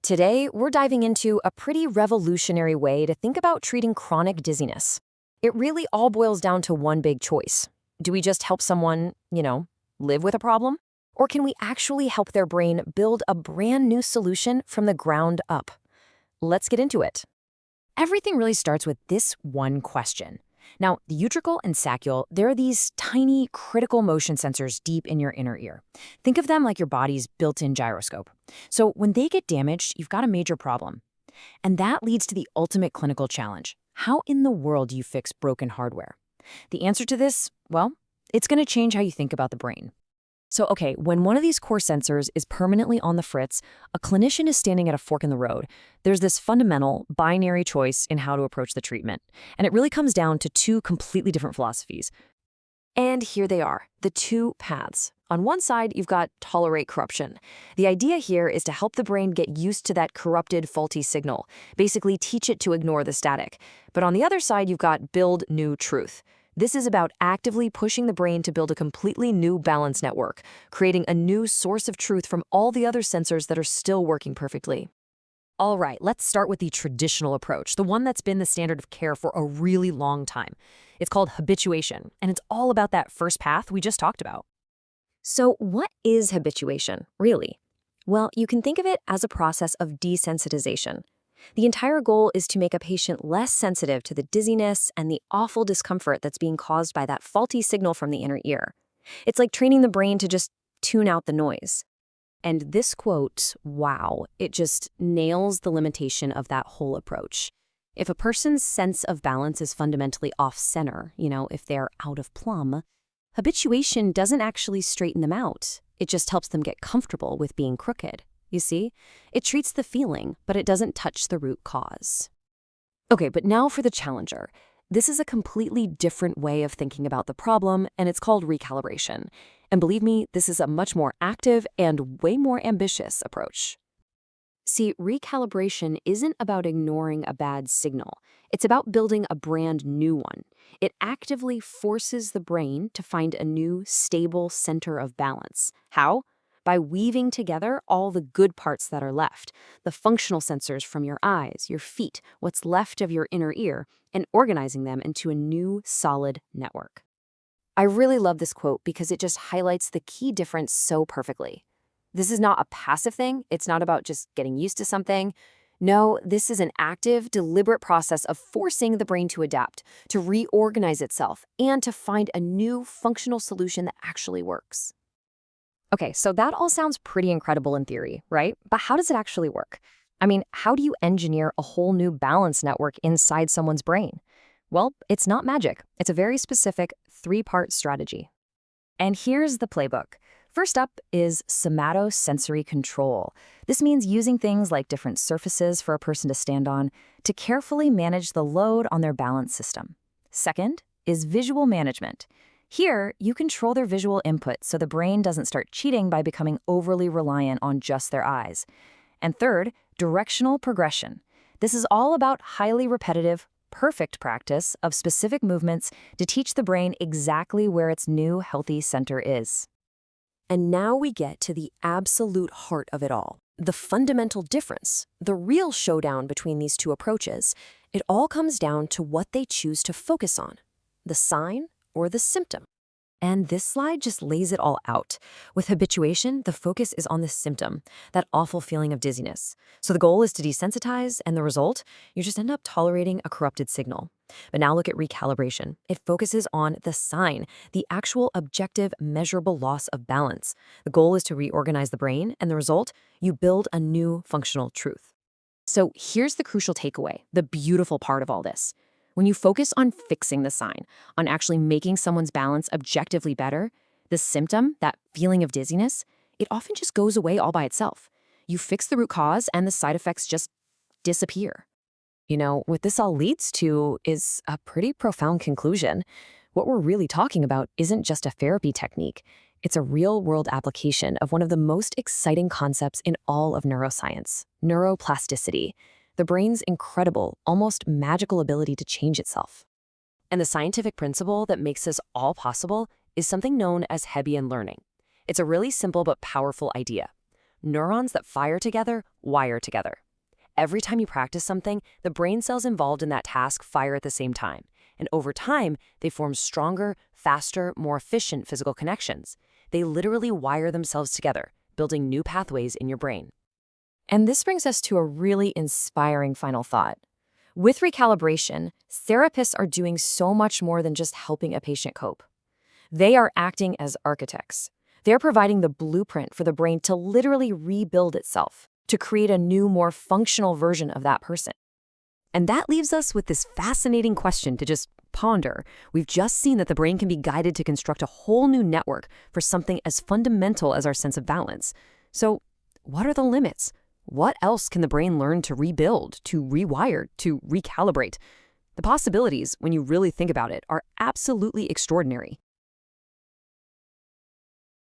Today, we're diving into a pretty revolutionary way to think about treating chronic dizziness. It really all boils down to one big choice. Do we just help someone, live with a problem? Or can we actually help their brain build a brand new solution from the ground up? Let's get into it. Everything really starts with this one question. Now, the utricle and saccule, they're these tiny critical motion sensors deep in your inner ear. Think of them like your body's built-in gyroscope. So when they get damaged, you've got a major problem. And that leads to the ultimate clinical challenge. How in the world do you fix broken hardware? The answer to this, well, it's going to change how you think about the brain. So, okay, when one of these core sensors is permanently on the fritz, a clinician is standing at a fork in the road. There's this fundamental binary choice in how to approach the treatment. And it really comes down to two completely different philosophies. And here they are, the two paths. On one side, you've got tolerate corruption. The idea here is to help the brain get used to that corrupted, faulty signal, basically teach it to ignore the static. But on the other side, you've got build new truth. This is about actively pushing the brain to build a completely new balance network, creating a new source of truth from all the other sensors that are still working perfectly. All right, let's start with the traditional approach, the one that's been the standard of care for a really long time. It's called habituation, and it's all about that first path we just talked about. So what is habituation, really? Well, you can think of it as a process of desensitization. The entire goal is to make a patient less sensitive to the dizziness and the awful discomfort that's being caused by that faulty signal from the inner ear. It's like training the brain to just tune out the noise. And this quote, wow, it just nails the limitation of that whole approach. If a person's sense of balance is fundamentally off-center, if they're out of plumb, habituation doesn't actually straighten them out. It just helps them get comfortable with being crooked. You see? It treats the feeling, but it doesn't touch the root cause. Okay, but now for the challenger. This is a completely different way of thinking about the problem, and it's called recalibration. And believe me, this is a much more active and way more ambitious approach. See, recalibration isn't about ignoring a bad signal. It's about building a brand new one. It actively forces the brain to find a new, stable center of balance. How? By weaving together all the good parts that are left, the functional sensors from your eyes, your feet, what's left of your inner ear, and organizing them into a new, solid network. I really love this quote because it just highlights the key difference so perfectly. This is not a passive thing. It's not about just getting used to something. No, this is an active, deliberate process of forcing the brain to adapt, to reorganize itself, and to find a new functional solution that actually works. Okay, so that all sounds pretty incredible in theory, right? But how does it actually work? I mean, how do you engineer a whole new balance network inside someone's brain? Well, it's not magic. It's a very specific three-part strategy. And here's the playbook. First up is somatosensory control. This means using things like different surfaces for a person to stand on to carefully manage the load on their balance system. Second is visual management. Here, you control their visual input so the brain doesn't start cheating by becoming overly reliant on just their eyes. And third, directional progression. This is all about highly repetitive, perfect practice of specific movements to teach the brain exactly where its new healthy center is. And now we get to the absolute heart of it all, the fundamental difference, the real showdown between these two approaches. It all comes down to what they choose to focus on, the sign or the symptom. And this slide just lays it all out. With habituation, the focus is on the symptom, that awful feeling of dizziness. So the goal is to desensitize, and the result? You just end up tolerating a corrupted signal. But now look at recalibration. It focuses on the sign, the actual objective, measurable loss of balance. The goal is to reorganize the brain, and the result? You build a new functional truth. So here's the crucial takeaway, the beautiful part of all this. When you focus on fixing the sign, on actually making someone's balance objectively better, the symptom, that feeling of dizziness, it often just goes away all by itself. You fix the root cause and the side effects just disappear. What this all leads to is a pretty profound conclusion. What we're really talking about isn't just a therapy technique. It's a real-world application of one of the most exciting concepts in all of neuroscience, neuroplasticity. The brain's incredible, almost magical ability to change itself. And the scientific principle that makes this all possible is something known as Hebbian learning. It's a really simple but powerful idea. neurons that fire together wire together. Every time you practice something, the brain cells involved in that task fire at the same time. And over time, they form stronger, faster, more efficient physical connections. They literally wire themselves together, building new pathways in your brain. And this brings us to a really inspiring final thought. With recalibration, therapists are doing so much more than just helping a patient cope. They are acting as architects. They're providing the blueprint for the brain to literally rebuild itself, to create a new, more functional version of that person. And that leaves us with this fascinating question to just ponder. We've just seen that the brain can be guided to construct a whole new network for something as fundamental as our sense of balance. So, what are the limits? What else can the brain learn to rebuild, to rewire, to recalibrate? The possibilities, when you really think about it, are absolutely extraordinary.